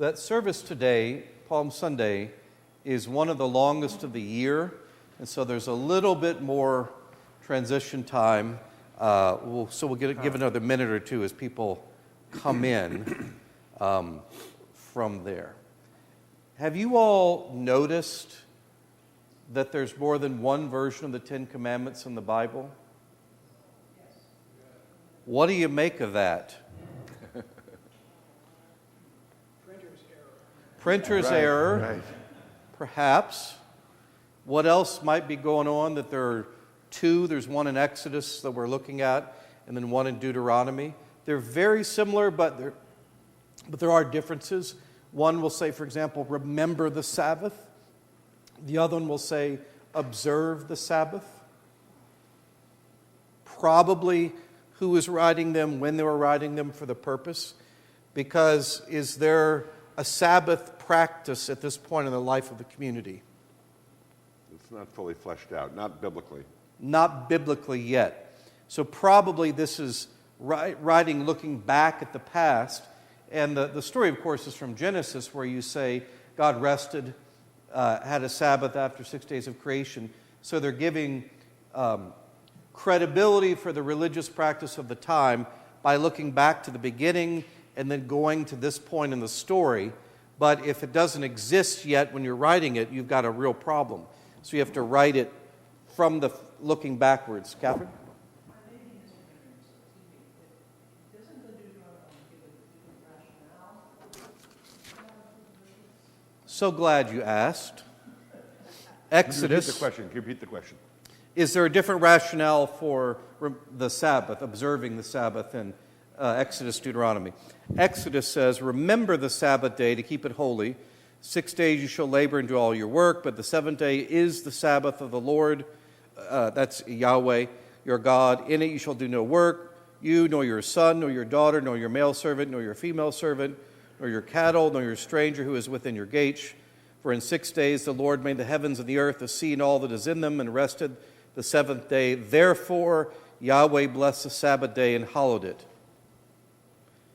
That service today, Palm Sunday, is one of the longest of the year, and so there's a little bit more transition time. We'll give another minute or two as people come in from there. Have you all noticed that there's more than one version of the Ten Commandments in the Bible? What do you make of that? Printer's error, right. Perhaps. What else might be going on? That there are two. There's one in Exodus that we're looking at, and then one in Deuteronomy. They're very similar, but there are differences. One will say, for example, remember the Sabbath. The other one will say, observe the Sabbath. Probably who was writing them, when they were writing them, for the purpose. Because is there a Sabbath practice at this point in the life of the community? It's not fully fleshed out, not biblically. Not biblically yet. So probably this is writing looking back at the past. And the story, of course, is from Genesis, where you say God rested, had a Sabbath after 6 days of creation. So they're giving credibility for the religious practice of the time by looking back to the beginning and then going to this point in the story. But if it doesn't exist yet when you're writing it, you've got a real problem. So you have to write it from the looking backwards. Catherine? So glad you asked. Exodus. Can you repeat the question? Is there a different rationale for the Sabbath, observing the Sabbath in Exodus, Deuteronomy? Exodus says, remember the Sabbath day to keep it holy. 6 days you shall labor and do all your work, but the seventh day is the Sabbath of the Lord. That's Yahweh, your God. In it you shall do no work, you, nor your son, nor your daughter, nor your male servant, nor your female servant, nor your cattle, nor your stranger who is within your gates. For in 6 days the Lord made the heavens and the earth, the sea and all that is in them, and rested the seventh day. Therefore Yahweh blessed the Sabbath day and hallowed it.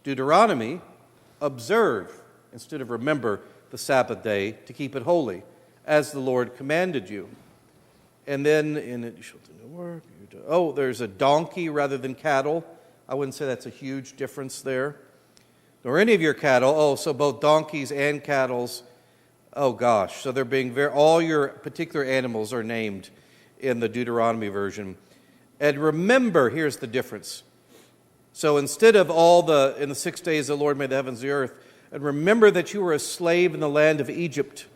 Deuteronomy, observe, instead of remember, the Sabbath day to keep it holy, as the Lord commanded you. And then in it you shall do no work. There's a donkey rather than cattle. I wouldn't say that's a huge difference there. Nor any of your cattle. So both donkeys and cattles. Oh gosh, so they're being all your particular animals are named in the Deuteronomy version. And remember, here's the difference. So instead of in the 6 days the Lord made the heavens and the earth, and remember that you were a slave in the land of Egypt,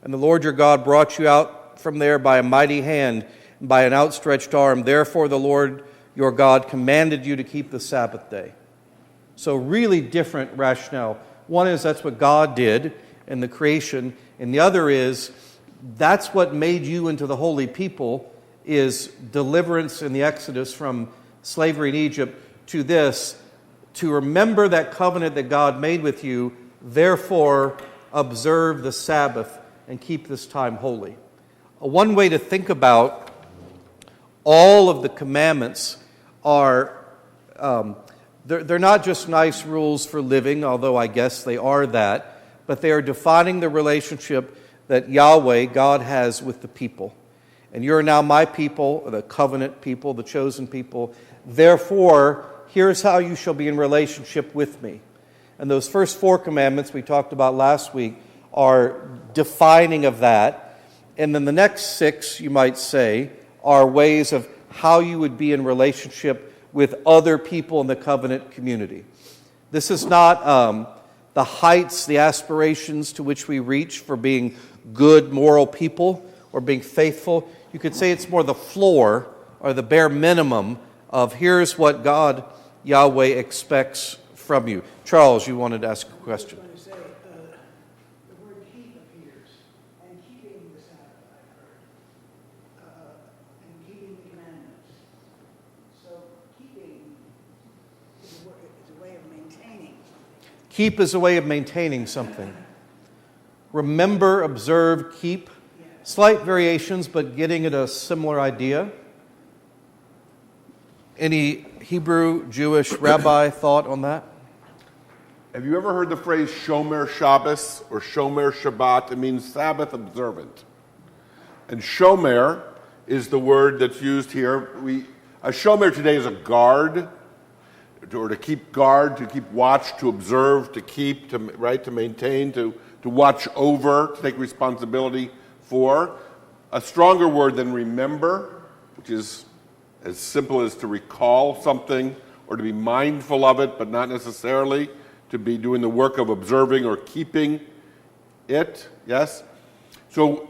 and the Lord your God brought you out from there by a mighty hand and by an outstretched arm. Therefore the Lord your God commanded you to keep the Sabbath day. So really different rationale. One is that's what God did in the creation, and the other is that's what made you into the holy people, is deliverance in the Exodus from slavery in Egypt to this, to remember that covenant that God made with you, therefore observe the Sabbath and keep this time holy. One way to think about all of the commandments are, they're not just nice rules for living, although I guess they are that, but they are defining the relationship that Yahweh, God, has with the people. And you're now my people, the covenant people, the chosen people. Therefore, here's how you shall be in relationship with me. And those first 4 commandments we talked about last week are defining of that. And then the next 6, you might say, are ways of how you would be in relationship with other people in the covenant community. This is not the heights, the aspirations to which we reach for being good, moral people or being faithful. You could say it's more the floor or the bare minimum of here's what God, Yahweh, expects from you. Charles, you wanted to ask a question. I was going to say, the word keep appears, and keeping the Sabbath, I've heard, and keeping the commandments. So keeping is a way of maintaining something. Keep is a way of maintaining something. Remember, observe, keep. Slight variations, but getting at a similar idea. Any Hebrew, Jewish rabbi thought on that? Have you ever heard the phrase Shomer Shabbos or Shomer Shabbat? It means Sabbath observant. And Shomer is the word that's used here. A Shomer today is a guard, or to keep guard, to keep watch, to observe, to keep, to maintain, to watch over, to take responsibility for. A stronger word than remember, which is as simple as to recall something or to be mindful of it, but not necessarily to be doing the work of observing or keeping it, yes? So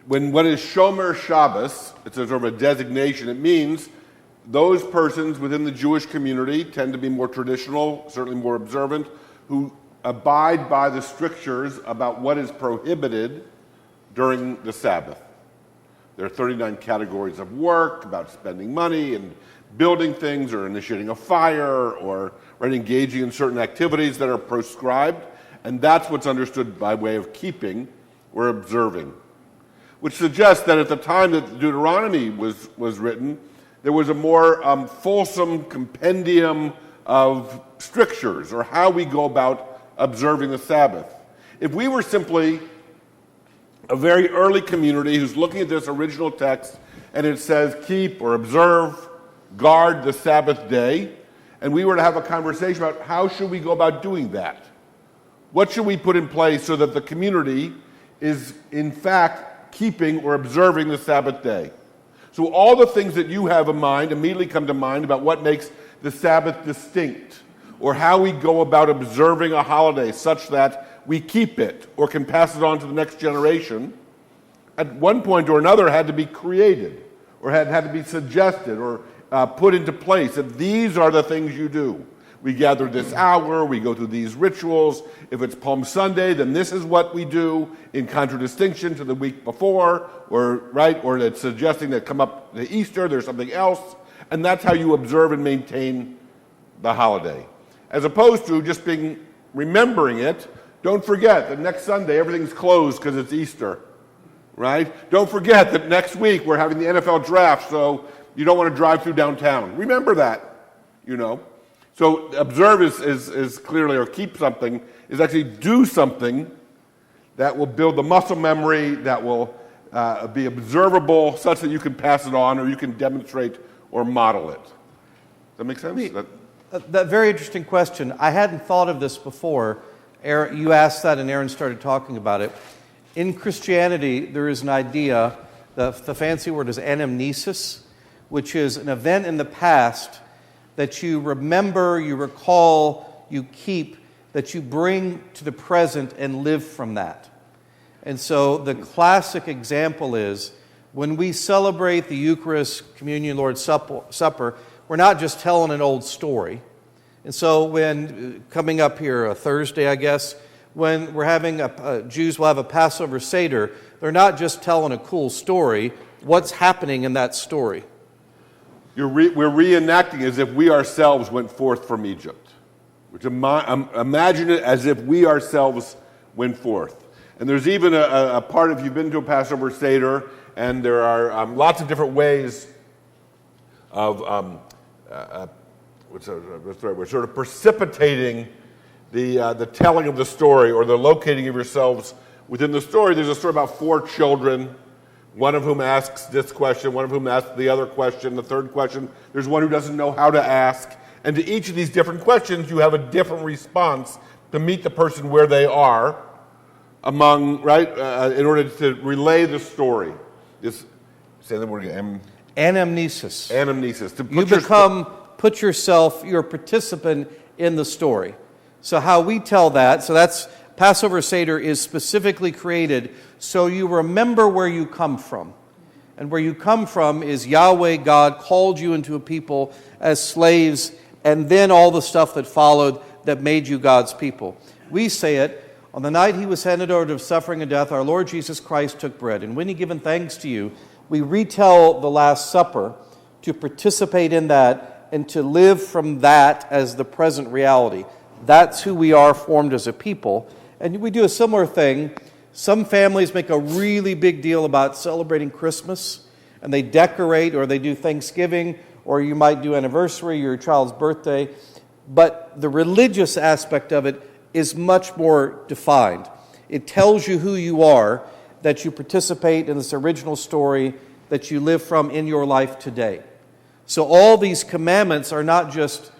what is Shomer Shabbos, it's a sort of a designation. It means those persons within the Jewish community tend to be more traditional, certainly more observant, who abide by the strictures about what is prohibited during the Sabbath. There are 39 categories of work, about spending money and building things or initiating a fire or engaging in certain activities that are prescribed, and that's what's understood by way of keeping or observing, which suggests that at the time that Deuteronomy was written, there was a more fulsome compendium of strictures or how we go about observing the Sabbath. If we were simply a very early community who's looking at this original text and it says keep or observe, guard the Sabbath day, and we were to have a conversation about how should we go about doing that? What should we put in place so that the community is in fact keeping or observing the Sabbath day? So all the things that you have in mind immediately come to mind about what makes the Sabbath distinct, or how we go about observing a holiday such that we keep it or can pass it on to the next generation, at one point or another had to be created or had to be suggested or put into place, that these are the things you do. We gather this hour, we go through these rituals. If it's Palm Sunday, then this is what we do in contradistinction to the week before, or it's suggesting that come up to Easter, there's something else, and that's how you observe and maintain the holiday. As opposed to just remembering it. Don't forget that next Sunday everything's closed because it's Easter, right? Don't forget that next week we're having the NFL draft, so you don't want to drive through downtown. Remember that, So observe is clearly, or keep something, is actually do something that will build the muscle memory, that will be observable such that you can pass it on or you can demonstrate or model it. Does that make sense? That very interesting question. I hadn't thought of this before. You asked that and Aaron started talking about it. In Christianity, there is an idea, the fancy word is anamnesis, which is an event in the past that you remember, you recall, you keep, that you bring to the present and live from that. And so the classic example is when we celebrate the Eucharist, Communion, Lord's Supper, we're not just telling an old story. And so when, coming up here, a Thursday, I guess, when we're having Jews will have a Passover Seder, they're not just telling a cool story. What's happening in that story? We're reenacting as if we ourselves went forth from Egypt. Which imagine it as if we ourselves went forth. And there's even a part, if you've been to a Passover Seder, and there are lots of different ways of we're sort of precipitating the telling of the story or the locating of yourselves within the story. There's a story about 4 children, one of whom asks this question, one of whom asks the other question, the third question. There's one who doesn't know how to ask. And to each of these different questions, you have a different response to meet the person where they are in order to relay the story. Say the word again. Anamnesis. Anamnesis. Put yourself, you're a participant in the story. So how we tell that, so that's Passover Seder is specifically created so you remember where you come from. And where you come from is Yahweh God called you into a people as slaves, and then all the stuff that followed that made you God's people. We say it, on the night he was handed over to suffering and death, our Lord Jesus Christ took bread. And when he given thanks to you, we retell the Last Supper to participate in that and to live from that as the present reality. That's who we are formed as a people. And we do a similar thing. Some families make a really big deal about celebrating Christmas, and they decorate or they do Thanksgiving, or you might do anniversary, your child's birthday. but the religious aspect of it is much more defined. It tells you who you are, that you participate in this original story that you live from in your life today. So all these commandments are not just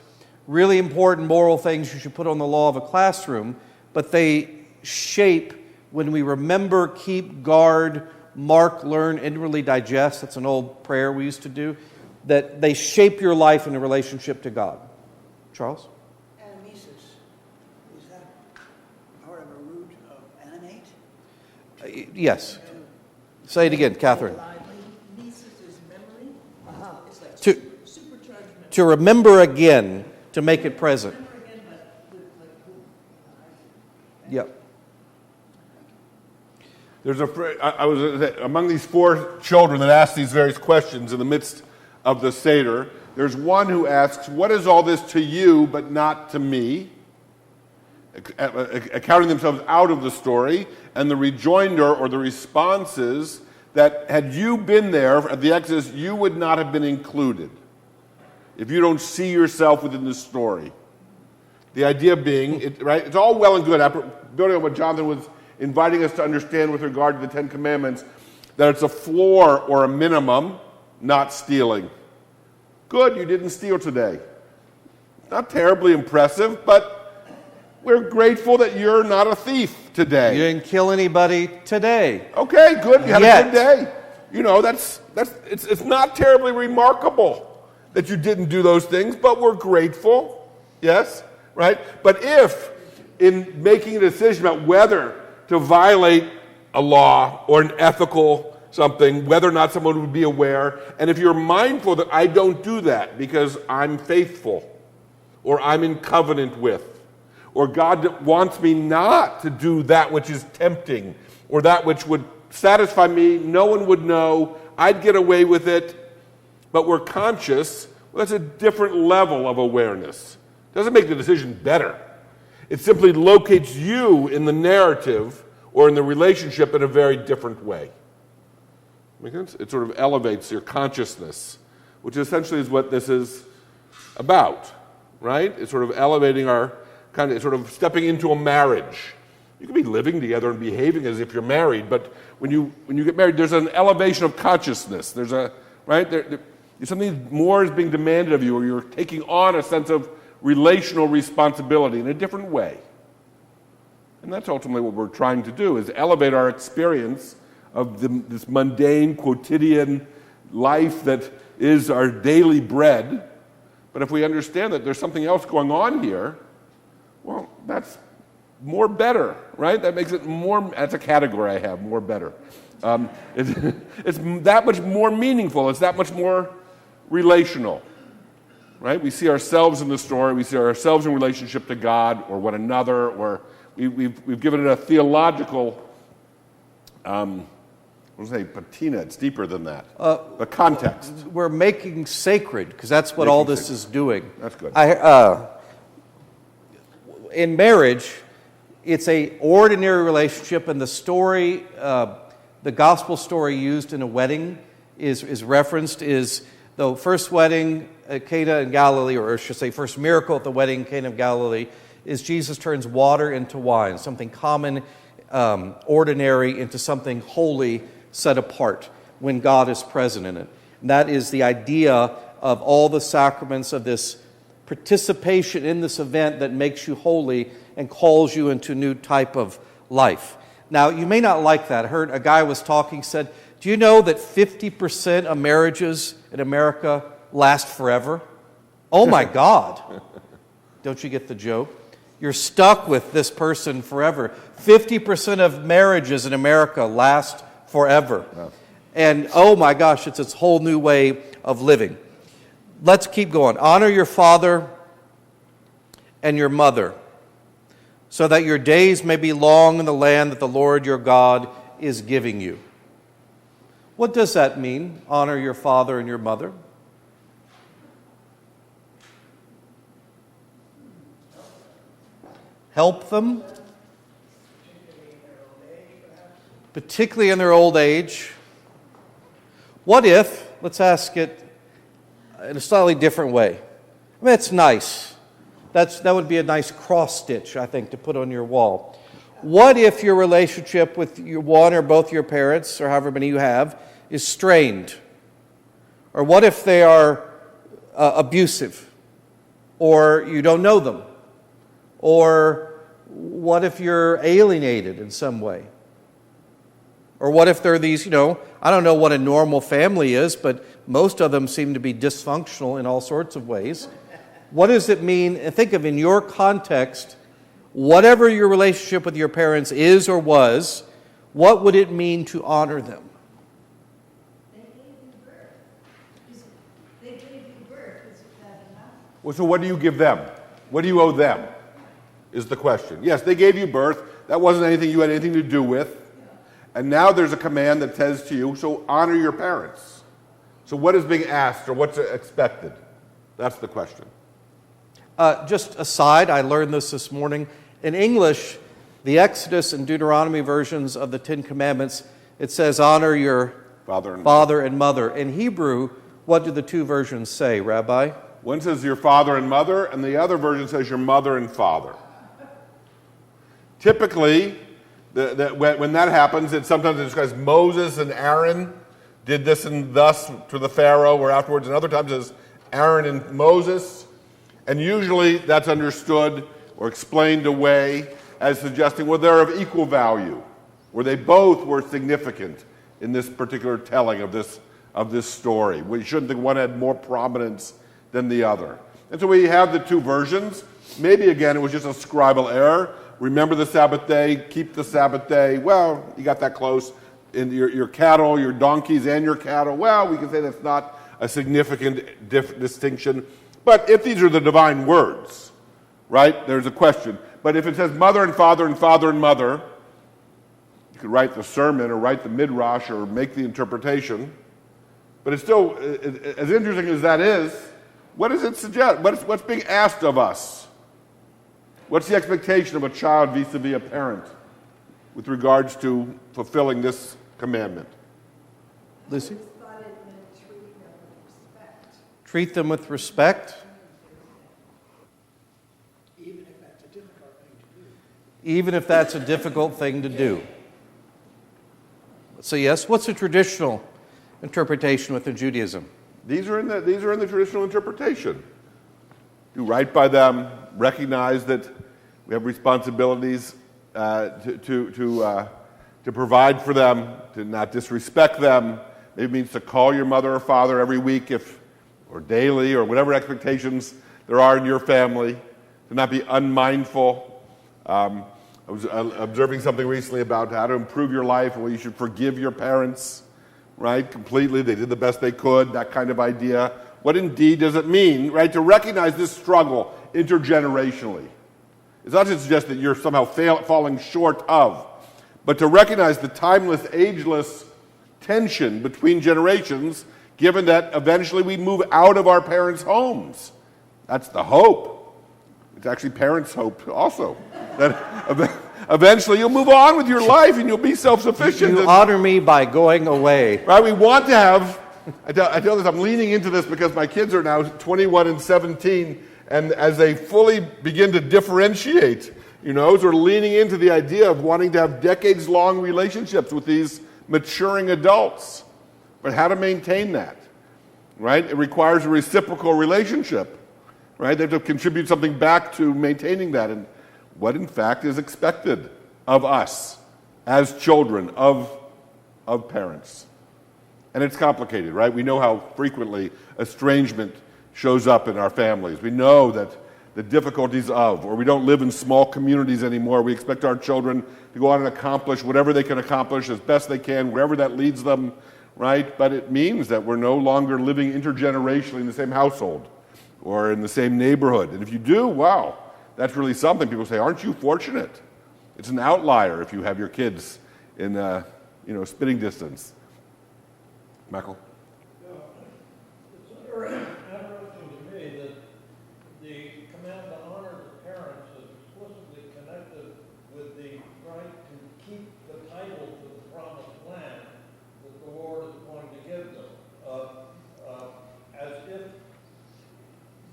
really important moral things you should put on the wall of a classroom, but they shape when we remember, keep, guard, mark, learn, inwardly digest. That's an old prayer we used to do. That they shape your life in a relationship to God. Charles? Animesis, is that part of a root of animate? Yes. Say it again, Catherine. Mesis is memory. It's like To, supercharged memory. to remember again, to make it present. Remember again, but with like who? Yep. There's I was among these 4 children that asked these various questions in the midst of the Seder. There's one who asks, "What is all this to you, but not to me?" Counting themselves out of the story, and the rejoinder or the response is that had you been there at the Exodus, you would not have been included if you don't see yourself within the story. The idea being, right? It's all well and good, after building on what Jonathan was inviting us to understand with regard to the Ten Commandments, that it's a floor or a minimum, not stealing. Good, you didn't steal today. Not terribly impressive, but we're grateful that you're not a thief today. You didn't kill anybody today. Okay, good. You had Yet. a good day. You know, it's not terribly remarkable that you didn't do those things, but we're grateful. Yes, right? But if in making a decision about whether to violate a law or an ethical something, whether or not someone would be aware, and if you're mindful that I don't do that because I'm faithful, or I'm in covenant with, or God wants me not to do that which is tempting, or that which would satisfy me, no one would know, I'd get away with it, but we're conscious, well, that's a different level of awareness. It doesn't make the decision better. It simply locates you in the narrative or in the relationship in a very different way. Make sense? It sort of elevates your consciousness, which essentially is what this is about, right? It's sort of elevating our kind of, sort of stepping into a marriage. You can be living together and behaving as if you're married, but when you get married, there's an elevation of consciousness. There's a, right? Something more is being demanded of you, or you're taking on a sense of relational responsibility in a different way. And that's ultimately what we're trying to do, is elevate our experience of this mundane, quotidian life that is our daily bread. But if we understand that there's something else going on here, well, that's more better, right? That makes it more, that's a category I have, more better. It's that much more meaningful. It's that much more relational. Right? We see ourselves in the story. We see ourselves in relationship to God or one another, or we've given it a theological, patina. It's deeper than that. The context. We're making sacred, because that's what all this is doing. That's good. In marriage, it's a ordinary relationship, and the story, the gospel story used in a wedding is referenced is the first wedding at Cana in Galilee, or I should say first miracle at the wedding in Cana of Galilee, is Jesus turns water into wine, something common, ordinary, into something holy, set apart, when God is present in it. And that is the idea of all the sacraments, of this participation in this event that makes you holy and calls you into a new type of life. Now, you may not like that. I heard a guy was talking, said, do you know that 50% of marriages in America last forever? Oh my God. Don't you get the joke? You're stuck with this person forever. 50% of marriages in America last forever. Wow. And oh my gosh, it's this whole new way of living. Let's keep going. Honor your father and your mother, so that your days may be long in the land that the Lord your God is giving you. What does that mean? Honor your father and your mother. Help them, particularly in their old age. What if, let's ask it in a slightly different way. I mean, it's nice. That would be a nice cross stitch, I think, to put on your wall. What if your relationship with your one or both your parents, or however many you have, is strained? Or what if they are abusive? Or you don't know them? Or what if you're alienated in some way? Or what if there are these, I don't know what a normal family is, but most of them seem to be dysfunctional in all sorts of ways. What does it mean? And think of, in your context, whatever your relationship with your parents is or was, what would it mean to honor them? They gave you birth. They gave you birth. Is that enough? Well, so what do you give them? What do you owe them? Is the question. Yes, they gave you birth. That wasn't anything you had anything to do with. And now there's a command that says to you, so honor your parents. So what is being asked or what's expected? That's the question. Just aside, I learned this morning. In English, the Exodus and Deuteronomy versions of the Ten Commandments, it says, honor your father and mother. In Hebrew, what do the two versions say, Rabbi? One says your father and mother, and the other version says your mother and father. Typically, when that happens, sometimes it describes Moses and Aaron did this and thus to the Pharaoh, or afterwards, and other times it's Aaron and Moses. And usually that's understood or explained away as suggesting, well, they're of equal value, where they both were significant in this particular telling of this story. We shouldn't think one had more prominence than the other. And so we have the two versions. Maybe, again, it was just a scribal error. Remember the Sabbath day, keep the Sabbath day. Well, you got that close. In your cattle, your donkeys and your cattle, well, we can say that's not a significant distinction. But if these are the divine words, right, there's a question. But if it says mother and father and father and mother, you could write the sermon or write the midrash or make the interpretation. But it's still, as interesting as that is, what does it suggest? What's being asked of us? What's the expectation of a child vis-a-vis a parent with regards to fulfilling this commandment? Lucy? I thought it meant treat them with respect. Treat them with respect. Even if that's a difficult thing to do. Even if that's a difficult thing to do. So yes, what's the traditional interpretation within Judaism? These are in the traditional interpretation. Do right by them, recognize that we have responsibilities to provide for them, to not disrespect them. Maybe it means to call your mother or father every week or daily, or whatever expectations there are in your family, to not be unmindful. I was observing something recently about how to improve your life and where you should forgive your parents, right, completely. They did the best they could, that kind of idea. What indeed does it mean, right, to recognize this struggle intergenerationally? It's not to suggest that you're somehow falling short of, but to recognize the timeless, ageless tension between generations, given that eventually we move out of our parents' homes. That's the hope. It's actually parents' hope also. That eventually you'll move on with your life and you'll be self-sufficient. You honor me by going away. Right, we want to have, I tell this, I'm leaning into this because my kids are now 21 and 17, and as they fully begin to differentiate, sort of leaning into the idea of wanting to have decades-long relationships with these maturing adults. But how to maintain that, right? It requires a reciprocal relationship, right? They have to contribute something back to maintaining that, and what in fact is expected of us as children of parents. And it's complicated, right? We know how frequently estrangement shows up in our families. We know that the difficulties or we don't live in small communities anymore. We expect our children to go on and accomplish whatever they can accomplish as best they can, wherever that leads them, right? But it means that we're no longer living intergenerationally in the same household or in the same neighborhood. And if you do, wow, that's really something. People say, aren't you fortunate? It's an outlier if you have your kids in spitting distance. Michael? It's interesting to me that the command to honor the parents is explicitly connected with the right to keep the title to the promised land that the Lord is going to give them, as if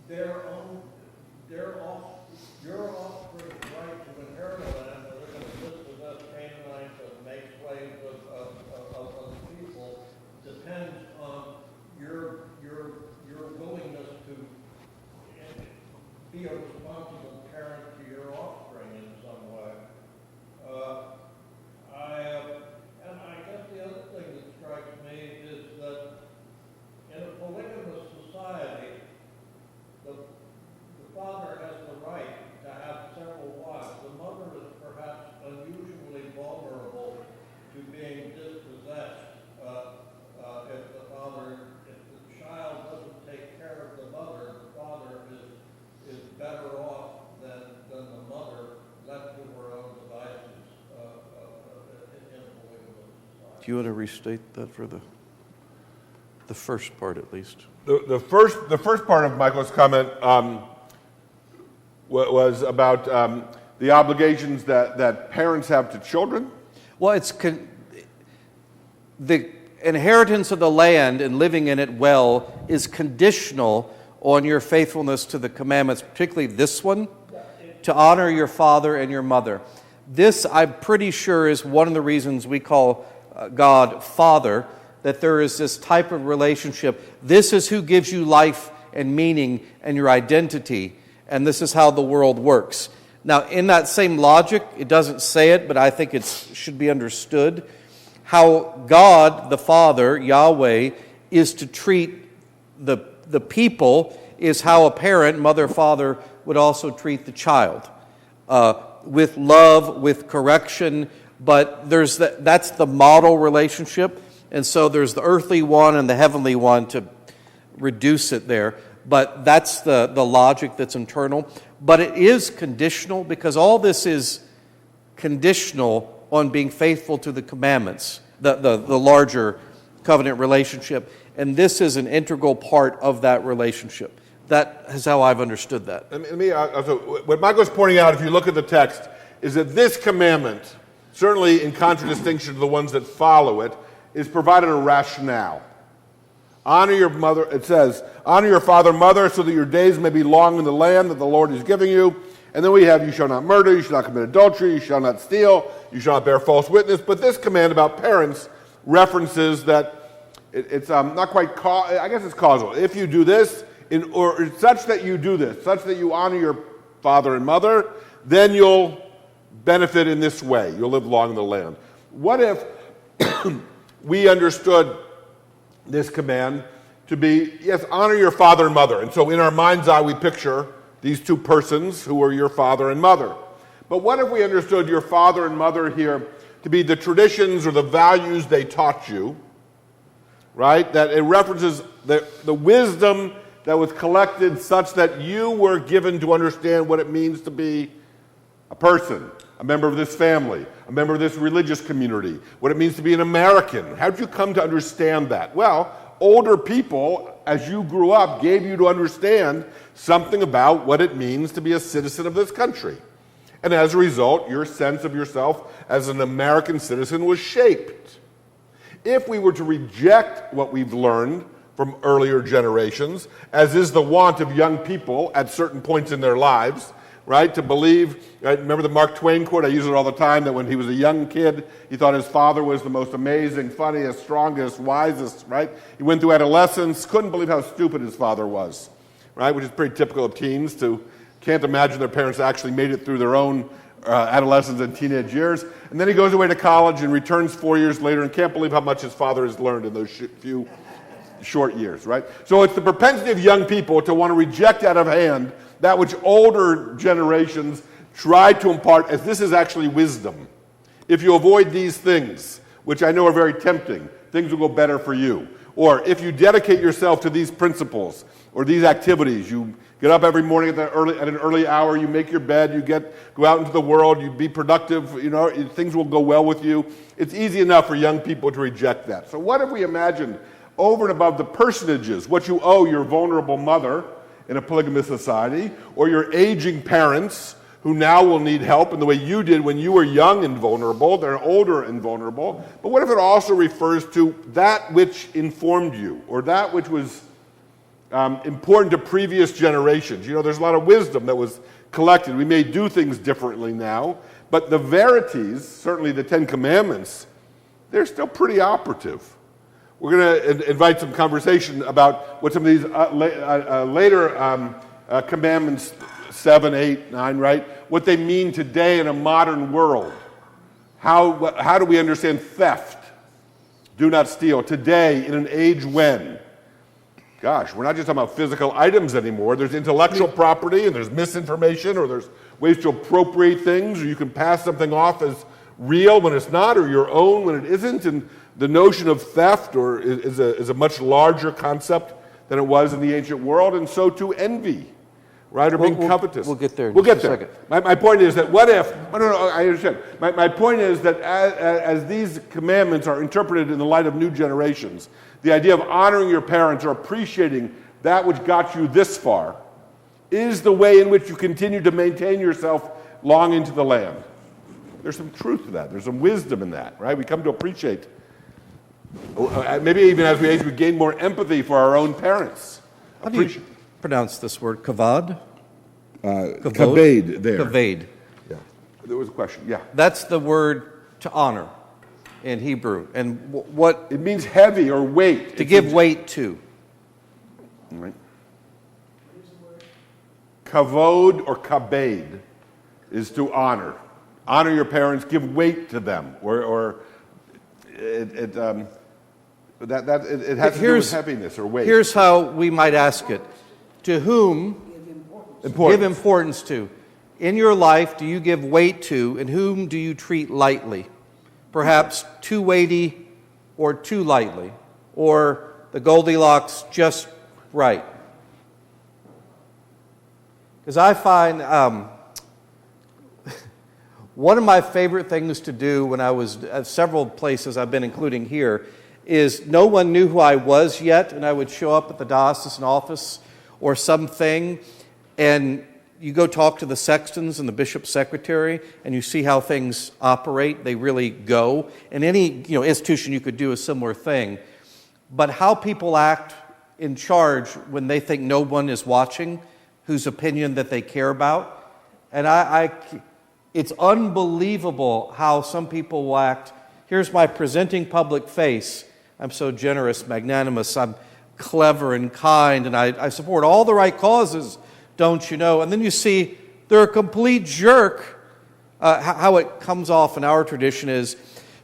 their Do you want to restate that for the first part at least? The first part of Michael's comment was about the obligations that parents have to children. Well, it's the inheritance of the land and living in it well is conditional on your faithfulness to the commandments, particularly this one, to honor your father and your mother. This, I'm pretty sure, is one of the reasons we call God Father, that there is this type of relationship. This is who gives you life and meaning and your identity, and this is how the world works. Now, in that same logic, it doesn't say it, but I think it should be understood, how God, the Father, Yahweh, is to treat the people is how a parent, mother, father, would also treat the child. With love, with correction, but that's the model relationship, and so there's the earthly one and the heavenly one to reduce it there. But that's the logic that's internal. But it is conditional, because all this is conditional on being faithful to the commandments, the larger covenant relationship. And this is an integral part of that relationship. That is how I've understood that. What Michael's pointing out, if you look at the text, is that this commandment, certainly in contradistinction to the ones that follow it, is provided a rationale. Honor your mother, it says, honor your father and mother so that your days may be long in the land that the Lord is giving you. And then we have, you shall not murder, you shall not commit adultery, you shall not steal, you shall not bear false witness. But this command about parents references that it's not quite, I guess it's causal. If you do this, or such that you do this, such that you honor your father and mother, then you'll benefit in this way. You'll live long in the land. What if we understood this command to be, yes, honor your father and mother. And so in our mind's eye, we picture these two persons who are your father and mother. But what if we understood your father and mother here to be the traditions or the values they taught you, right? That it references the wisdom that was collected such that you were given to understand what it means to be a person, a member of this family, a member of this religious community, what it means to be an American. How did you come to understand that? Well, older people, as you grew up, gave you to understand something about what it means to be a citizen of this country. And as a result, your sense of yourself as an American citizen was shaped. If we were to reject what we've learned from earlier generations, as is the wont of young people at certain points in their lives, right, to believe, right, remember the Mark Twain quote, I use it all the time, that when he was a young kid, he thought his father was the most amazing, funniest, strongest, wisest, right? He went through adolescence, couldn't believe how stupid his father was, right, which is pretty typical of teens, can't imagine their parents actually made it through their own adolescence and teenage years. And then he goes away to college and returns 4 years later and can't believe how much his father has learned in those few short years, right? So it's the propensity of young people to want to reject out of hand that which older generations tried to impart as this is actually wisdom. If you avoid these things, which I know are very tempting, things will go better for you. Or if you dedicate yourself to these principles or these activities, you get up every morning at an early hour, you make your bed, you go out into the world, you be productive, things will go well with you. It's easy enough for young people to reject that. So what if we imagined over and above the personages, what you owe your vulnerable mother in a polygamous society, or your aging parents who now will need help in the way you did when you were young and vulnerable, they're older and vulnerable. But what if it also refers to that which informed you, or that which was important to previous generations? There's a lot of wisdom that was collected. We may do things differently now, but the verities, certainly the Ten Commandments, they're still pretty operative. We're going to invite some conversation about what some of these later commandments, 7, 8, 9, right? What they mean today in a modern world. How do we understand theft? Do not steal. Today, in an age when, gosh, we're not just talking about physical items anymore. There's intellectual property, and there's misinformation, or there's ways to appropriate things, or you can pass something off as real when it's not, or your own when it isn't. And the notion of theft is a much larger concept than it was in the ancient world, and so too envy, right? Or being covetous. We'll get there in We'll get just a there. second. My point is that what if, no, I understand. My point is that as these commandments are interpreted in the light of new generations, the idea of honoring your parents or appreciating that which got you this far is the way in which you continue to maintain yourself long into the land. There's some truth to that. There's some wisdom in that, right? We come to appreciate. Maybe even as we age, we gain more empathy for our own parents. How do you pronounce this word? Kavod? Kavod there. Kavod. Yeah. There was a question. Yeah. That's the word to honor in Hebrew. And what? It means heavy or weight. To give weight to. Right. Kavod or kabed is to honor. Honor your parents, give weight to them. It has to do with heaviness or weight. Here's how we might ask it. To whom give importance to? In your life, do you give weight to, and whom do you treat lightly? Perhaps too weighty or too lightly, or the Goldilocks just right. Because I find one of my favorite things to do when I was at several places I've been, including here, is no one knew who I was yet, and I would show up at the diocesan office or something, and you go talk to the sextons and the bishop's secretary, and you see how things operate. They really go. In any institution, you could do a similar thing. But how people act in charge when they think no one is watching, whose opinion that they care about, and it's unbelievable how some people will act. Here's my presenting public face. I'm so generous, magnanimous, I'm clever and kind, and I support all the right causes, don't you know? And then you see they're a complete jerk. How it comes off in our tradition is,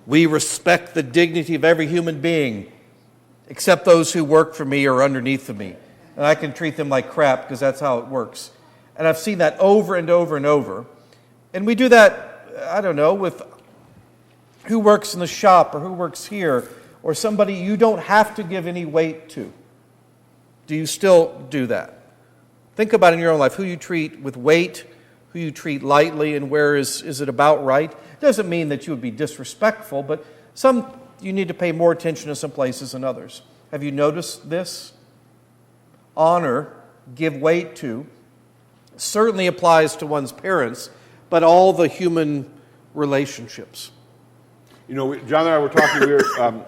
we respect the dignity of every human being, except those who work for me or underneath of me. And I can treat them like crap because that's how it works. And I've seen that over and over and over. And we do that, I don't know, with who works in the shop or who works here, or somebody you don't have to give any weight to. Do you still do that? Think about in your own life who you treat with weight, who you treat lightly, and where is it about right? It doesn't mean that you would be disrespectful, but you need to pay more attention to some places than others. Have you noticed this? Honor, give weight to, certainly applies to one's parents, but all the human relationships. You know, John and I were talking, we were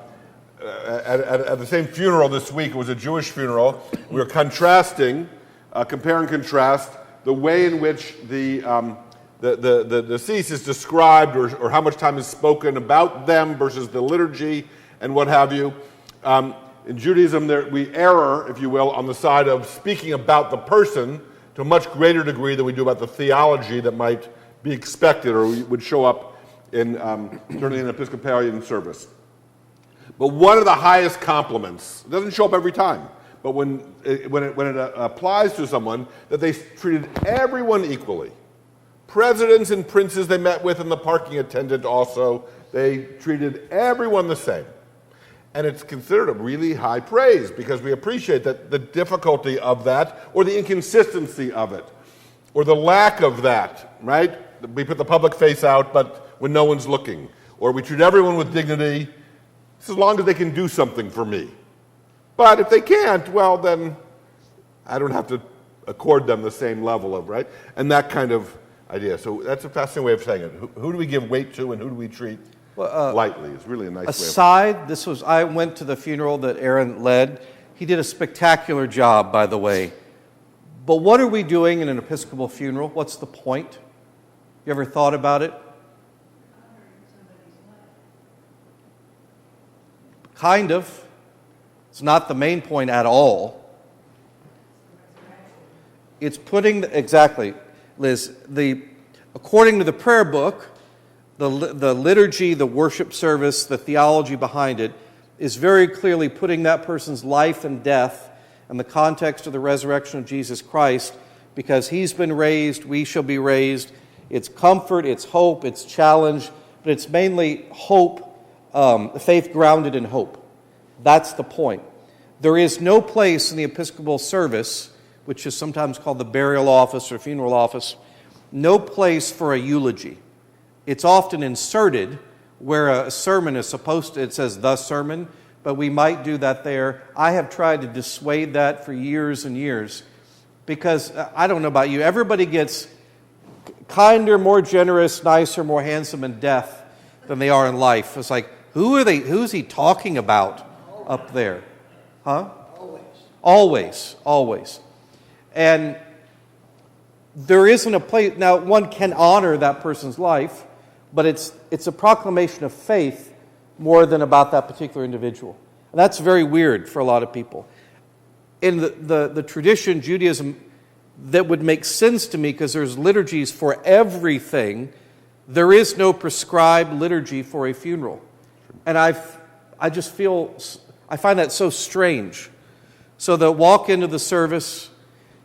at the same funeral this week. It was a Jewish funeral. We were contrasting, compare and contrast, the way in which the deceased is described or how much time is spoken about them versus the liturgy and what have you. In Judaism, we err, if you will, on the side of speaking about the person to a much greater degree than we do about the theology that might be expected or would show up in certainly in an Episcopalian service. But one of the highest compliments, it doesn't show up every time, but when it applies to someone, that they treated everyone equally. Presidents and princes they met with and the parking attendant also, they treated everyone the same. And it's considered a really high praise because we appreciate that the difficulty of that or the inconsistency of it or the lack of that, right? We put the public face out, but when no one's looking. Or we treat everyone with dignity, as long as they can do something for me. But if they can't, well, then I don't have to accord them the same level of, right? And that kind of idea. So that's a fascinating way of saying it. Who do we give weight to and who do we treat lightly? It's really a nice way. I went to the funeral that Aaron led. He did a spectacular job, by the way. But what are we doing in an Episcopal funeral? What's the point? You ever thought about it? Kind of. It's not the main point at all. It's putting, exactly, Liz, according to the prayer book, the liturgy, the worship service, the theology behind it is very clearly putting that person's life and death in the context of the resurrection of Jesus Christ, because he's been raised, we shall be raised. It's comfort, it's hope, it's challenge, but it's mainly hope, faith grounded in hope. That's the point. There is no place in the Episcopal service which is sometimes called the burial office or funeral office, no place for a eulogy. It's often inserted where a sermon is supposed to, it says the sermon, but we might do that there. I have tried to dissuade that for years and years because, I don't know about you, everybody gets kinder, more generous, nicer, more handsome in death than they are in life. It's like, who's he talking about up there? Huh? Always. And there isn't a place, now one can honor that person's life, but it's a proclamation of faith more than about that particular individual. And that's very weird for a lot of people. In the tradition, Judaism, that would make sense to me because there's liturgies for everything, there is no prescribed liturgy for a funeral. And I find that so strange. So they'll walk into the service,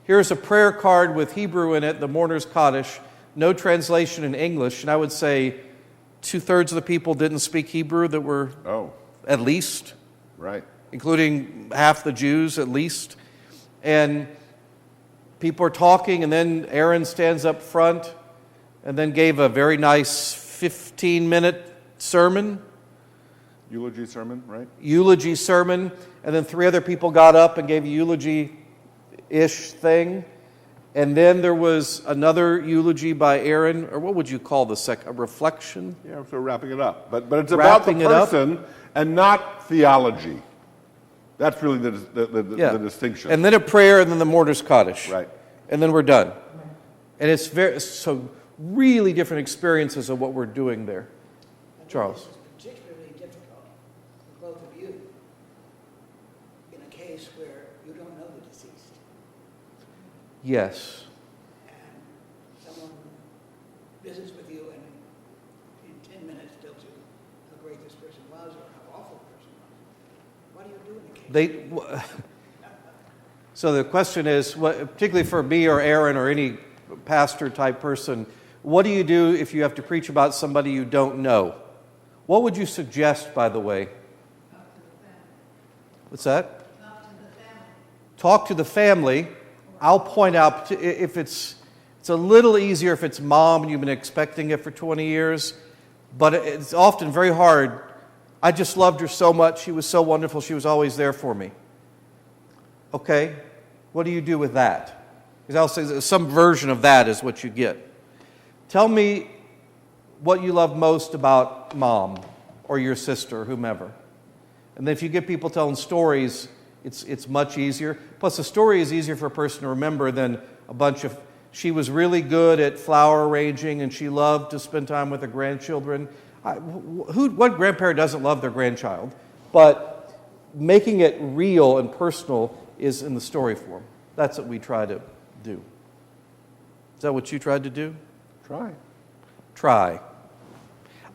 here's a prayer card with Hebrew in it, the mourner's Kaddish, no translation in English, and I would say 2/3 of the people didn't speak Hebrew that were at least, right, including half the Jews at least. And people are talking, and then Aaron stands up front and then gave a very nice 15-minute sermon. Eulogy sermon, right? Eulogy sermon, and then 3 other people got up and gave a eulogy-ish thing. And then there was another eulogy by Aaron, or what would you call a reflection? Yeah, so wrapping it up. But it's about the person and not theology. That's really the distinction. And then a prayer, and then the mourner's Kaddish. Right. And then we're done. And it's so really different experiences of what we're doing there. Charles. This is particularly difficult for both of you in a case where you don't know the deceased. Yes. And someone visits with you and in 10 minutes tells you how great this person was or how awful the person was. What do you do in a case? So the question is, particularly for me or Aaron or any pastor-type person, what do you do if you have to preach about somebody you don't know? What would you suggest, by the way? Talk to the family. What's that? Talk to the family. Talk to the family. I'll point out, if it's a little easier if it's mom and you've been expecting it for 20 years, but it's often very hard. I just loved her so much. She was so wonderful. She was always there for me. Okay, what do you do with that? Because I'll say some version of that is what you get. Tell me what you love most about mom or your sister or whomever. And then if you get people telling stories, it's much easier. Plus, a story is easier for a person to remember than a bunch of, she was really good at flower arranging and she loved to spend time with her grandchildren. What grandparent doesn't love their grandchild? But making it real and personal is in the story form. That's what we try to do. Is that what you tried to do? Try.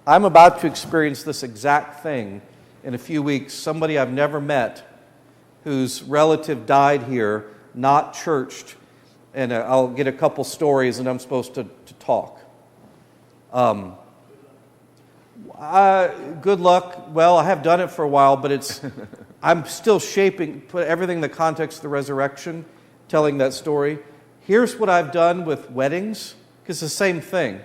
I'm about to experience this exact thing in a few weeks. Somebody I've never met whose relative died here, not churched, and I'll get a couple stories and I'm supposed to talk. Good luck. Well, I have done it for a while, but I'm still put everything in the context of the resurrection, telling that story. Here's what I've done with weddings, because it's the same thing.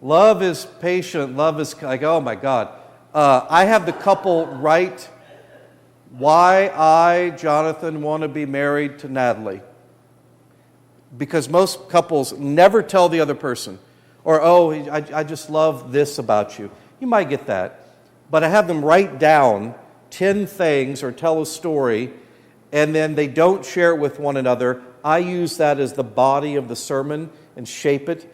Love is patient. Love is like, oh my God. I have the couple write why I, Jonathon, want to be married to Natalie. Because most couples never tell the other person. Or, oh, I just love this about you. You might get that. But I have them write down 10 things or tell a story, and then they don't share it with one another. I use that as the body of the sermon and shape it.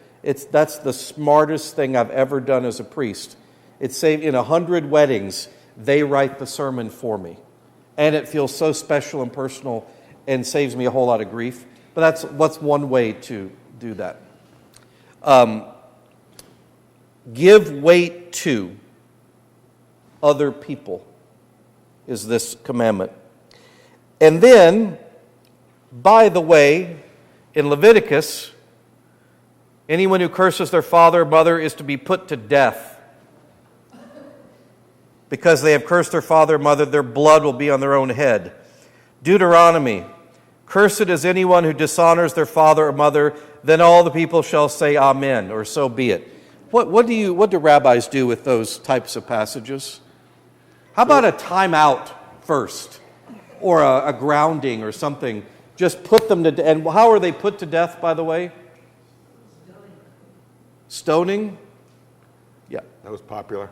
That's the smartest thing I've ever done as a priest. It's saved in 100 weddings, they write the sermon for me. And it feels so special and personal and saves me a whole lot of grief. But that's one way to do that. Give weight to other people is this commandment. And then, by the way, in Leviticus, anyone who curses their father or mother is to be put to death. Because they have cursed their father or mother, their blood will be on their own head. Deuteronomy, Cursed is anyone who dishonors their father or mother. Then all the people shall say amen, or so be it. What do rabbis do with those types of passages? How about a timeout first, or a grounding or something? Just put them to death. And how are they put to death, by the way? Stoning? Yeah. That was popular.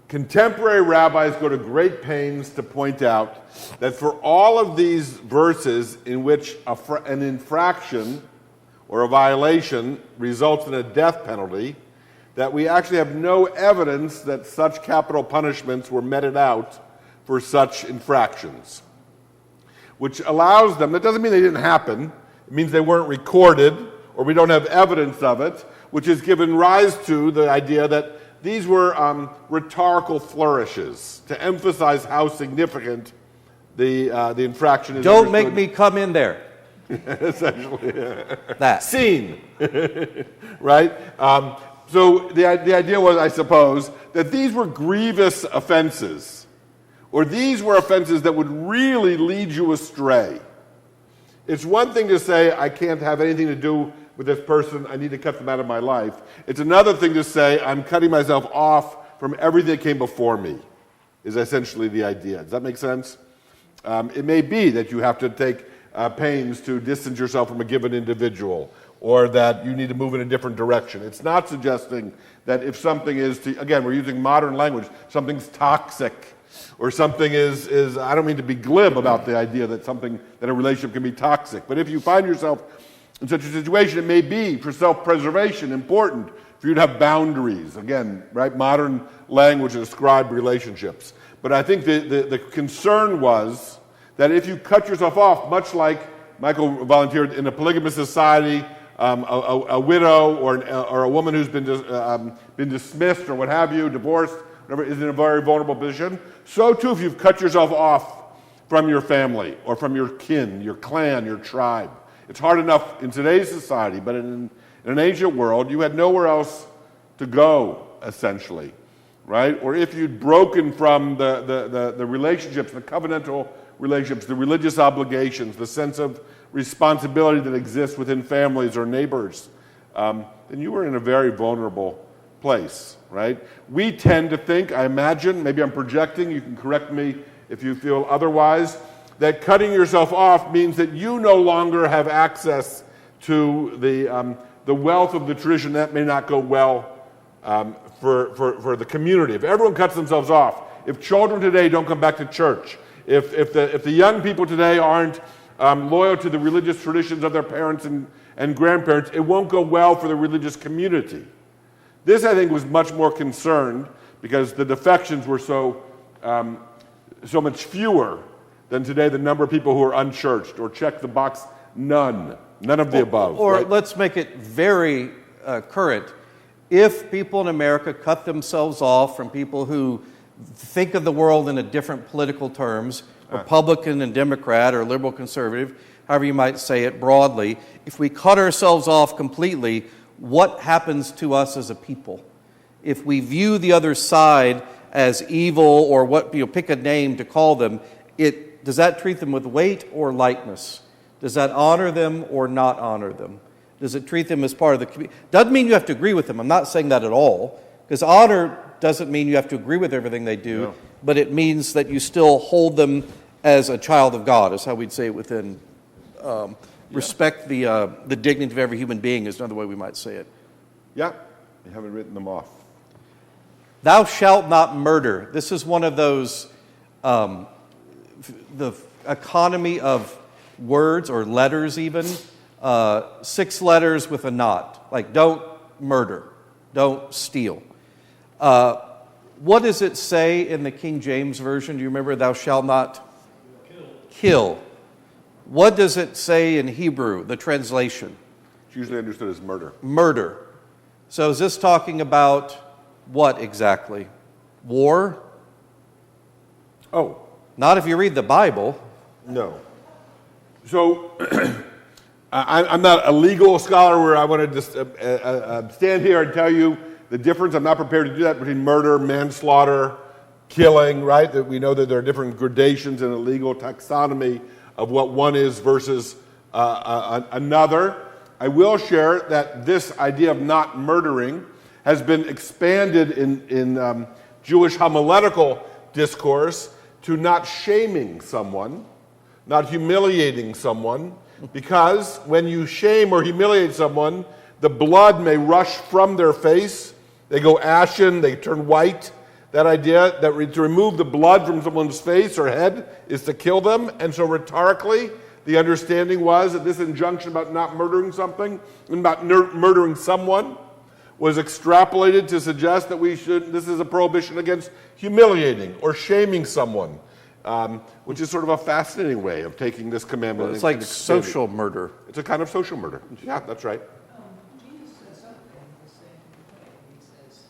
Contemporary rabbis go to great pains to point out that for all of these verses in which an infraction or a violation results in a death penalty, that we actually have no evidence that such capital punishments were meted out for such infractions. Which allows them, that doesn't mean they didn't happen, it means they weren't recorded, or we don't have evidence of it, which has given rise to the idea that these were rhetorical flourishes to emphasize how significant the infraction is. Don't make me come in there. Essentially, that scene, right? So the idea was, I suppose, that these were grievous offenses, or these were offenses that would really lead you astray. It's one thing to say, I can't have anything to do with this person, I need to cut them out of my life. It's another thing to say, I'm cutting myself off from everything that came before me, is essentially the idea. Does that make sense? It may be that you have to take pains to distance yourself from a given individual, or that you need to move in a different direction. It's not suggesting that if something is, again, we're using modern language, something's toxic, or something is I don't mean to be glib about the idea that a relationship can be toxic, but if you find yourself in such a situation, it may be, for self-preservation, important for you to have boundaries. Again, right, modern language described relationships. But I think the concern was that if you cut yourself off, much like Michael volunteered in a polygamous society, a widow or a woman who's been dismissed or what have you, divorced, whatever, is in a very vulnerable position, so too if you've cut yourself off from your family or from your kin, your clan, your tribe. It's hard enough in today's society, but in an ancient world, you had nowhere else to go, essentially, right? Or if you'd broken from the relationships, the covenantal relationships, the religious obligations, the sense of responsibility that exists within families or neighbors, then you were in a very vulnerable place, right? We tend to think, I imagine, maybe I'm projecting, you can correct me if you feel otherwise, that cutting yourself off means that you no longer have access to the wealth of the tradition. That may not go well for the community. If everyone cuts themselves off, if children today don't come back to church, if the young people today aren't loyal to the religious traditions of their parents and grandparents, it won't go well for the religious community. This, I think, was much more concerned because the defections were so much fewer than today the number of people who are unchurched, or check the box, none of the above. Or right? Let's make it very current. If people in America cut themselves off from people who think of the world in a different political terms, Republican and Democrat or liberal conservative, however you might say it broadly, if we cut ourselves off completely, what happens to us as a people? If we view the other side as evil, or pick a name to call them, does that treat them with weight or lightness? Does that honor them or not honor them? Does it treat them as part of the community? Doesn't mean you have to agree with them. I'm not saying that at all. Because honor doesn't mean you have to agree with everything they do, no. But it means that you still hold them as a child of God, is how we'd say it within respect the dignity of every human being is another way we might say it. Yeah, you haven't written them off. Thou shalt not murder. This is one of those, the economy of words or letters even, 6 letters with a not. Like don't murder, don't steal. What does it say in the King James Version? Do you remember? Thou shalt not kill. What does it say in Hebrew, the translation? It's usually understood as murder. Murder. So is this talking about what exactly? War? Oh. Not if you read the Bible. No. So I'm not a legal scholar where I want to just stand here and tell you the difference. I'm not prepared to do that between murder, manslaughter, killing, right? That we know that there are different gradations in a legal taxonomy of what one is versus another. I will share that this idea of not murdering has been expanded in Jewish homiletical discourse to not shaming someone, not humiliating someone, because when you shame or humiliate someone, the blood may rush from their face, they go ashen, they turn white. That idea that to remove the blood from someone's face or head is to kill them, and so rhetorically, the understanding was that this injunction about not murdering something and about murdering someone was extrapolated to suggest that this is a prohibition against humiliating or shaming someone, which is sort of a fascinating way of taking this commandment. Well, it's like social murder. It's a kind of social murder. Yeah, that's right. Jesus says something the same way. He says,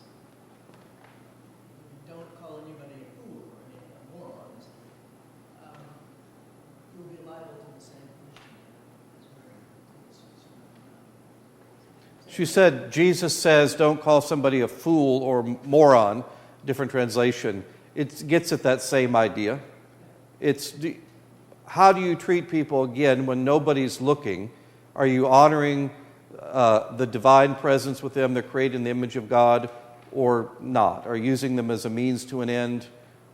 don't call anybody a fool or any morons. You'll be liable to the same punishment. She said, Jesus says, don't call somebody a fool or moron, different translation. It gets at that same idea. It's how do you treat people, again, when nobody's looking? Are you honoring the divine presence with them? They're created in the image of God, or not? Are you using them as a means to an end,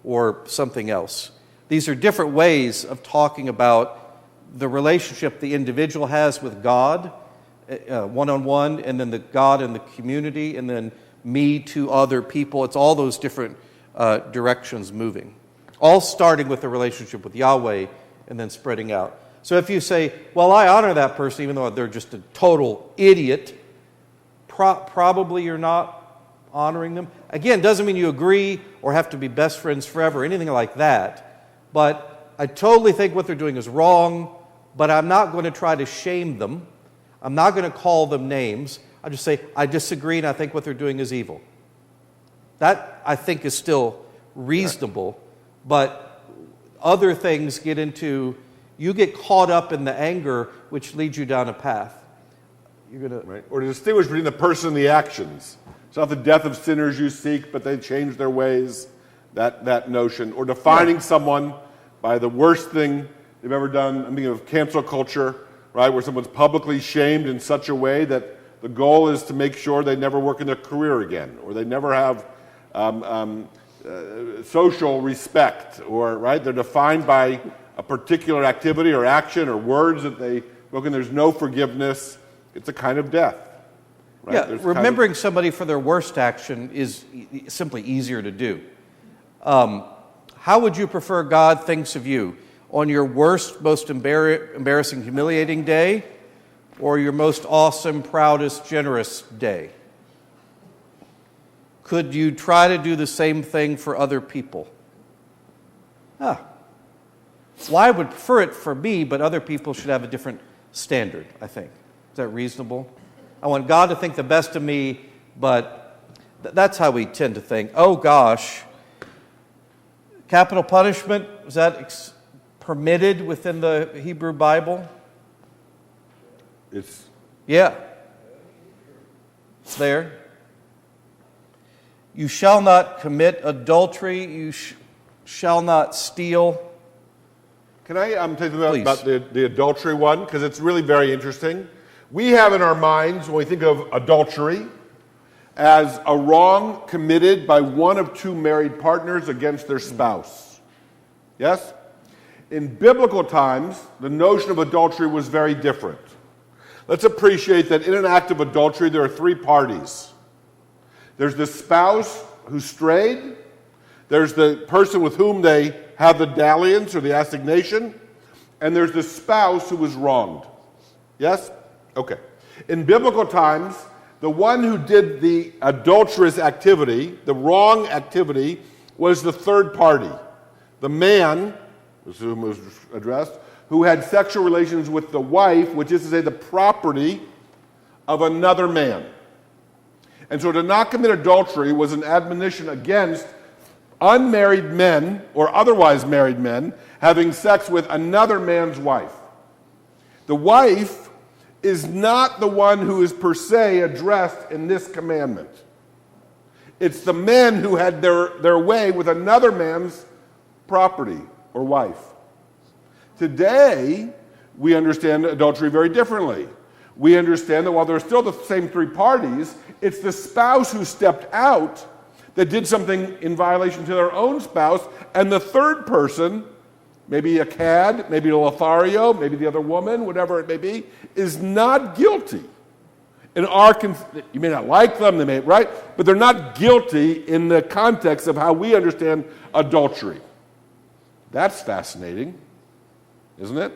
or something else? These are different ways of talking about the relationship the individual has with God, one-on-one, and then the God and the community, and then me to other people. It's all those different directions moving. All starting with the relationship with Yahweh and then spreading out. So if you say, well, I honor that person even though they're just a total idiot, probably you're not honoring them. Again, doesn't mean you agree or have to be best friends forever, anything like that. But I totally think what they're doing is wrong, but I'm not going to try to shame them. I'm not going to call them names. I'll just say, I disagree and I think what they're doing is evil. That, I think, is still reasonable, but other things get into, you get caught up in the anger, which leads you down a path. You're going to... Right. Or to distinguish between the person and the actions. It's not the death of sinners you seek, but they change their ways, that notion. Or defining someone by the worst thing they've ever done. I'm thinking of cancel culture, right, where someone's publicly shamed in such a way that the goal is to make sure they never work in their career again, or they never have social respect, or right, they're defined by a particular activity or action or words that they spoke, and there's no forgiveness. It's a kind of death. Right? Yeah, remembering somebody for their worst action is simply easier to do. How would you prefer God thinks of you? On your worst, most embarrassing, humiliating day, or your most awesome, proudest, generous day? Could you try to do the same thing for other people? Well, I would prefer it for me, but other people should have a different standard, I think. Is that reasonable? I want God to think the best of me, but that's how we tend to think. Oh, gosh. Capital punishment, is that permitted within the Hebrew Bible? Yeah. It's there. You shall not commit adultery. You shall not steal. Can I tell you about the adultery one? Because it's really very interesting. We have in our minds, when we think of adultery, as a wrong committed by one of two married partners against their spouse. Yes? In biblical times, the notion of adultery was very different. Let's appreciate that in an act of adultery, there are three parties. There's the spouse who strayed. There's the person with whom they have the dalliance or the assignation. And there's the spouse who was wronged. Yes? Okay. In biblical times, the one who did the adulterous activity, the wrong activity, was the third party. The man, whom was addressed, who had sexual relations with the wife, which is to say the property of another man. And so to not commit adultery was an admonition against unmarried men or otherwise married men having sex with another man's wife. The wife is not the one who is per se addressed in this commandment. It's the men who had their way with another man's property or wife. Today, we understand adultery very differently. We understand that while there are still the same three parties, it's the spouse who stepped out that did something in violation to their own spouse, and the third person, maybe a cad, maybe a Lothario, maybe the other woman, whatever it may be, is not guilty. You may not like them, they may, right? But they're not guilty in the context of how we understand adultery. That's fascinating, isn't it?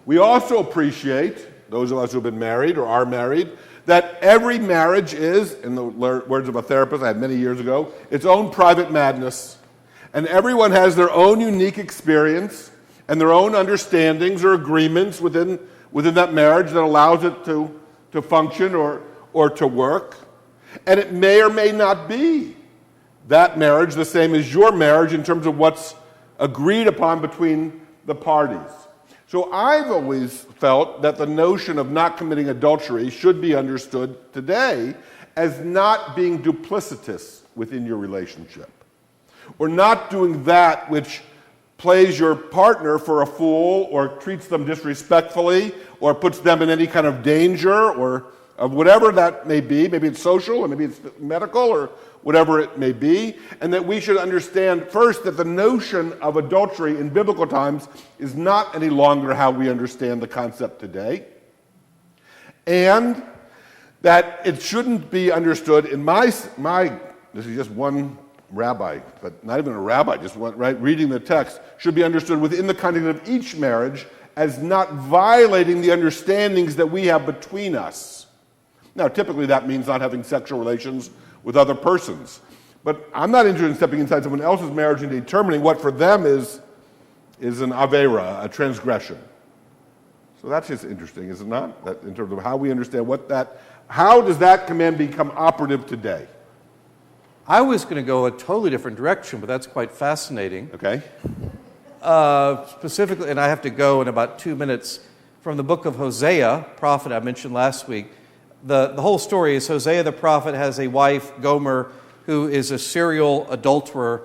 We also appreciate, those of us who have been married or are married, that every marriage is, in the words of a therapist I had many years ago, its own private madness. And everyone has their own unique experience and their own understandings or agreements within that marriage that allows it to function or to work. And it may or may not be that marriage the same as your marriage in terms of what's agreed upon between the parties. So I've always felt that the notion of not committing adultery should be understood today as not being duplicitous within your relationship, or not doing that which plays your partner for a fool or treats them disrespectfully or puts them in any kind of danger or of whatever that may be. Maybe it's social or maybe it's medical or whatever it may be. And that we should understand first that the notion of adultery in biblical times is not any longer how we understand the concept today. And that it shouldn't be understood in my this is just one rabbi, but not even a rabbi, just one, right? Reading the text should be understood within the context of each marriage as not violating the understandings that we have between us. Now, typically that means not having sexual relations with other persons. But I'm not interested in stepping inside someone else's marriage and determining what for them is an avera, a transgression. So that's just interesting, is it not? That in terms of how we understand how does that command become operative today? I was going to go a totally different direction, but that's quite fascinating. Okay. Specifically, and I have to go in about 2 minutes, from the book of Hosea, prophet I mentioned last week. The whole story is Hosea the prophet has a wife, Gomer, who is a serial adulterer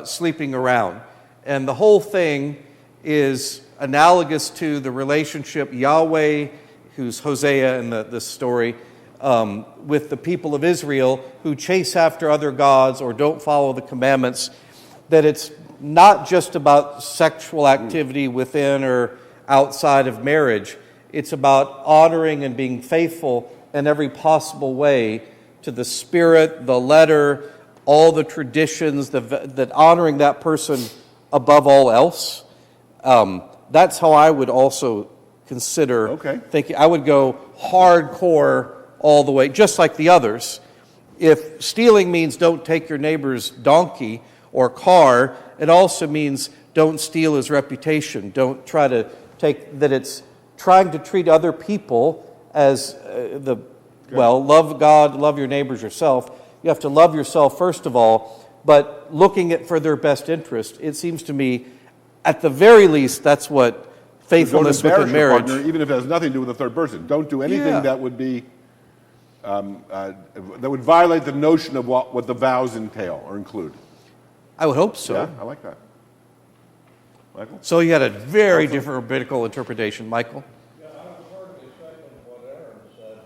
sleeping around. And the whole thing is analogous to the relationship Yahweh, who's Hosea in this story, with the people of Israel who chase after other gods or don't follow the commandments, that it's not just about sexual activity within or outside of marriage. It's about honoring and being faithful in every possible way to the spirit, the letter, all the traditions, that honoring that person above all else. That's how I would also consider thinking. I would go hardcore all the way, just like the others. If stealing means don't take your neighbor's donkey or car, it also means don't steal his reputation. Don't try to that it's trying to treat other people as love God, love your neighbors yourself. You have to love yourself first of all, but looking at for their best interest, it seems to me, at the very least, that's what faithfulness within marriage. Partner, even if it has nothing to do with the third person. Don't do anything that would be that would violate the notion of what the vows entail or include. I would hope so. Yeah, I like that. Michael? So you had a very different rabbinical interpretation, Michael. Yeah, I would hardly second what Aaron said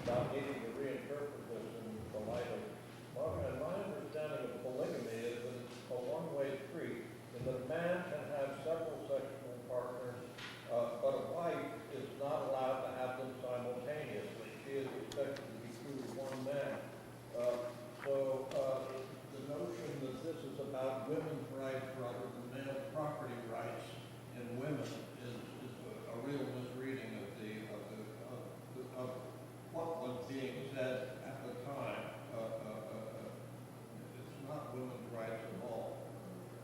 about needing to reinterpret this in the light of, and my understanding of polygamy is that it's a one-way street, and that a man can have several sexual partners, but a wife is not allowed to have them simultaneously. She is expected to be truly one man. So the notion that this is about women's rights rather than male property rights in women is a real misreading of what was being said at the time. It's not women's rights at all.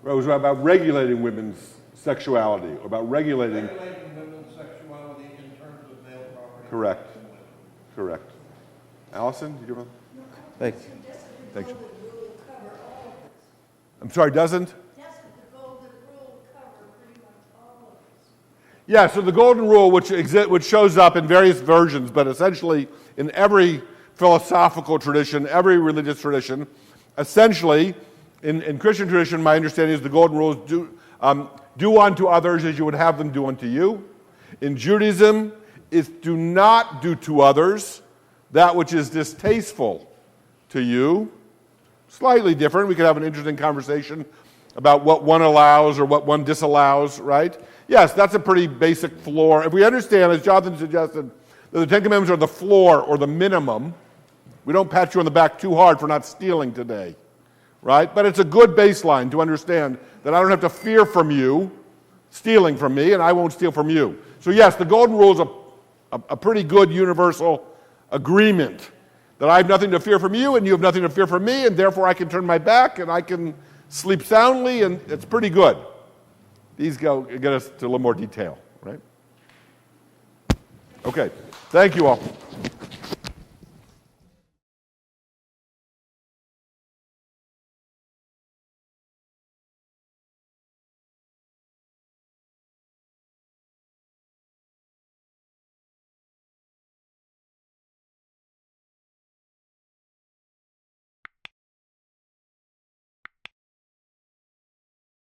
It was about regulating women's sexuality, or about regulating women's sexuality in terms of male property. Correct. Correct. Allison, did you have Thank you. Thanks. The golden rule cover all of this. I'm sorry, doesn't? Doesn't the golden rule cover pretty much all of this? Yeah, so the golden rule, which shows up in various versions, but essentially in every philosophical tradition, every religious tradition. Essentially, in Christian tradition, my understanding is the golden rule is do unto others as you would have them do unto you. In Judaism, it's do not do to others that which is distasteful to you. Slightly different. We could have an interesting conversation about what one allows or what one disallows, right? Yes, that's a pretty basic floor. If we understand, as Jonathon suggested, that the Ten Commandments are the floor or the minimum, we don't pat you on the back too hard for not stealing today, right? But it's a good baseline to understand that I don't have to fear from you stealing from me, and I won't steal from you. So yes, the golden rule is a pretty good universal agreement that I have nothing to fear from you, and you have nothing to fear from me, and therefore I can turn my back, and I can sleep soundly, and it's pretty good. These get us to a little more detail, right? Okay, thank you all.